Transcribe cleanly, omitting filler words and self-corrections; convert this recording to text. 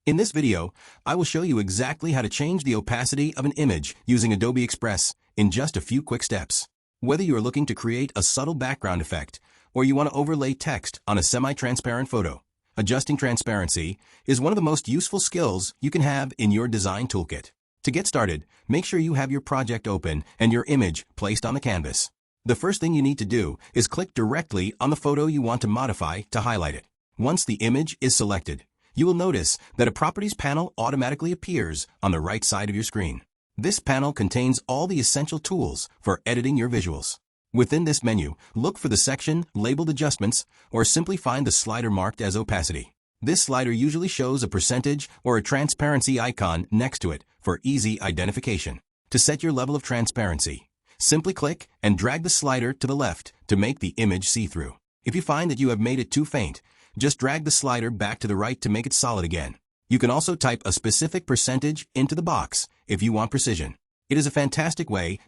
In this video, I will show you exactly how to change the opacity of an image using Adobe Express in just a few quick steps. Whether you are looking to create a subtle background effect or you want to overlay text on a semi-transparent photo, adjusting transparency is one of the most useful skills you can have in your design toolkit. To get started, make sure you have your project open and your image placed on the canvas. The first thing you need to do is click directly on the photo you want to modify to highlight it. Once the image is selected, you will notice that a Properties panel automatically appears on the right side of your screen. This panel contains all the essential tools for editing your visuals. Within this menu, look for the section labeled Adjustments or simply find the slider marked as Opacity. This slider usually shows a percentage or a transparency icon next to it for easy identification. To set your level of transparency, simply click and drag the slider to the left to make the image see-through. If you find that you have made it too faint, just drag the slider back to the right to make it solid again. You can also type a specific percentage into the box if you want precision. It is a fantastic way